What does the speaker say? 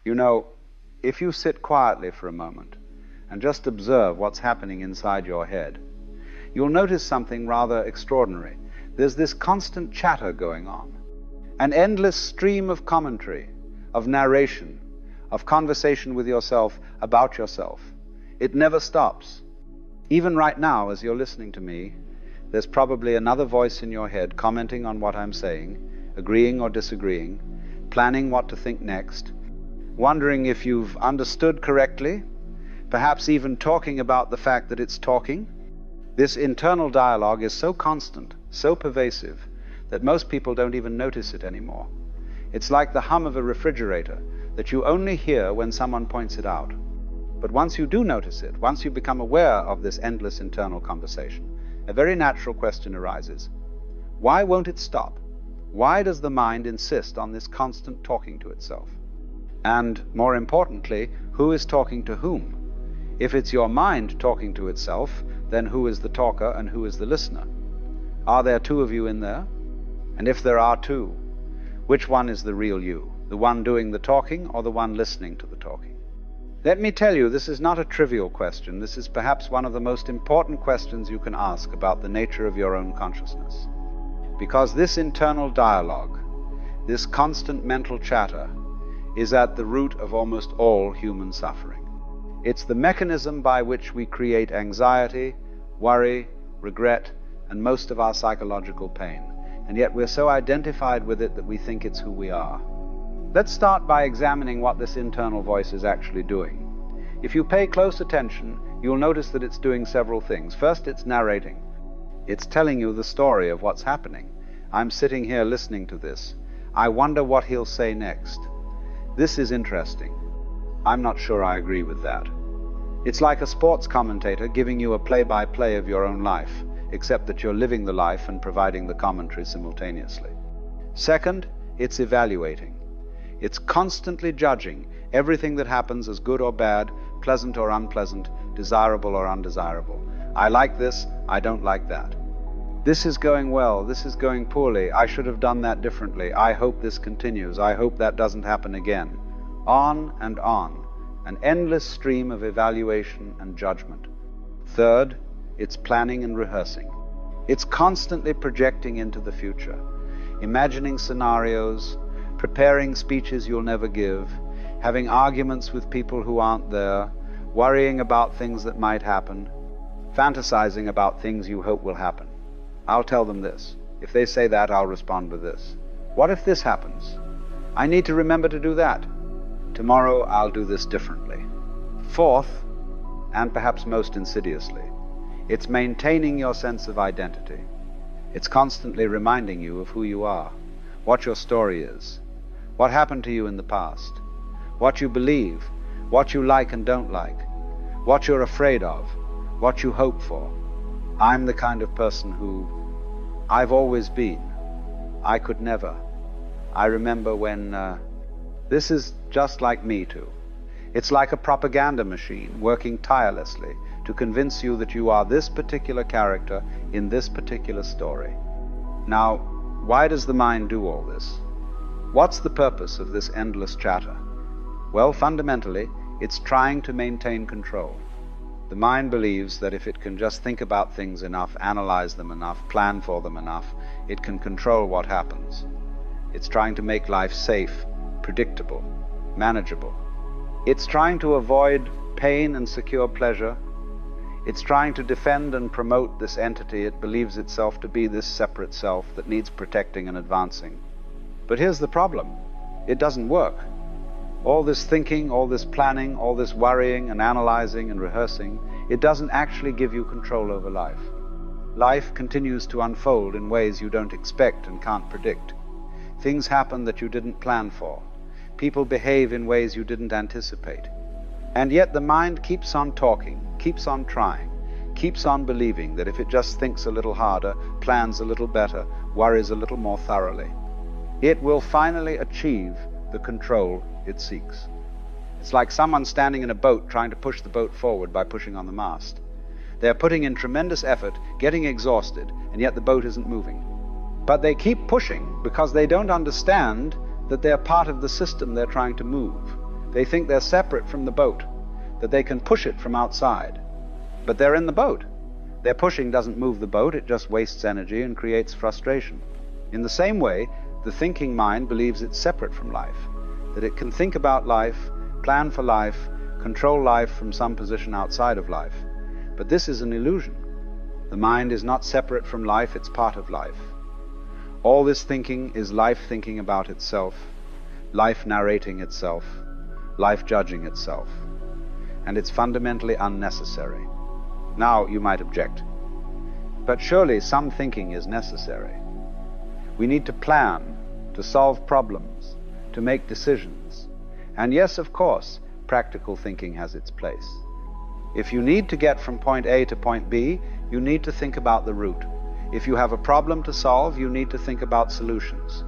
You know, if you sit quietly for a moment and just observe what's happening inside your head, you'll notice something rather extraordinary. There's this constant chatter going on, an endless stream of commentary, of narration, of conversation with yourself about yourself. It never stops. Even right now, as you're listening to me, there's probably another voice in your head commenting on what I'm saying, agreeing or disagreeing, planning what to think next, wondering if you've understood correctly, perhaps even talking about the fact that it's talking. This internal dialogue is so constant, so pervasive, that most people don't even notice it anymore. It's like the hum of a refrigerator that you only hear when someone points it out. But once you do notice it, once you become aware of this endless internal conversation, a very natural question arises. Why won't it stop? Why does the mind insist on this constant talking to itself? And more importantly, who is talking to whom? If it's your mind talking to itself, then who is the talker and who is the listener? Are there two of you in there? And if there are two, which one is the real you? The one doing the talking or the one listening to the talking? Let me tell you, this is not a trivial question. This is perhaps one of the most important questions you can ask about the nature of your own consciousness. Because this internal dialogue, this constant mental chatter, is at the root of almost all human suffering. It's the mechanism by which we create anxiety, worry, regret, and most of our psychological pain. And yet we're so identified with it that we think it's who we are. Let's start by examining what this internal voice is actually doing. If you pay close attention, you'll notice that it's doing several things. First, it's narrating. It's telling you the story of what's happening. I'm sitting here listening to this. I wonder what he'll say next. This is interesting. I'm not sure I agree with that. It's like a sports commentator giving you a play-by-play of your own life, except that you're living the life and providing the commentary simultaneously. Second, it's evaluating. It's constantly judging everything that happens as good or bad, pleasant or unpleasant, desirable or undesirable. I like this, I don't like that. This is going well, this is going poorly, I should have done that differently, I hope this continues, I hope that doesn't happen again. On and on, an endless stream of evaluation and judgment. Third, it's planning and rehearsing. It's constantly projecting into the future, imagining scenarios, preparing speeches you'll never give, having arguments with people who aren't there, worrying about things that might happen, fantasizing about things you hope will happen. I'll tell them this. If they say that, I'll respond with this. What if this happens? I need to remember to do that. Tomorrow I'll do this differently. Fourth, and perhaps most insidiously, it's maintaining your sense of identity. It's constantly reminding you of who you are, what your story is, what happened to you in the past, what you believe, what you like and don't like, what you're afraid of, what you hope for. I'm the kind of person who I've always been. I could never. I remember when this is just like me too. It's like a propaganda machine working tirelessly to convince you that you are this particular character in this particular story. Now, why does the mind do all this? What's the purpose of this endless chatter? Well, fundamentally, it's trying to maintain control. The mind believes that if it can just think about things enough, analyze them enough, plan for them enough, it can control what happens. It's trying to make life safe, predictable, manageable. It's trying to avoid pain and secure pleasure. It's trying to defend and promote this entity it believes itself to be, this separate self that needs protecting and advancing. But here's the problem. It doesn't work. All this thinking, all this planning, all this worrying and analyzing and rehearsing, it doesn't actually give you control over life. Life continues to unfold in ways you don't expect and can't predict. Things happen that you didn't plan for. People behave in ways you didn't anticipate. And yet the mind keeps on talking, keeps on trying, keeps on believing that if it just thinks a little harder, plans a little better, worries a little more thoroughly, it will finally achieve the control it seeks. It's like someone standing in a boat trying to push the boat forward by pushing on the mast. They're putting in tremendous effort, getting exhausted, and yet the boat isn't moving. But they keep pushing because they don't understand that they're part of the system they're trying to move. They think they're separate from the boat, that they can push it from outside. But they're in the boat. Their pushing doesn't move the boat, it just wastes energy and creates frustration. In the same way, the thinking mind believes it's separate from life, that it can think about life, plan for life, control life from some position outside of life. But this is an illusion. The mind is not separate from life, it's part of life. All this thinking is life thinking about itself, life narrating itself, life judging itself. And it's fundamentally unnecessary. Now you might object, but surely some thinking is necessary. We need to plan, to solve problems, to make decisions. And yes, of course, practical thinking has its place. If you need to get from point A to point B, you need to think about the route. If you have a problem to solve, you need to think about solutions.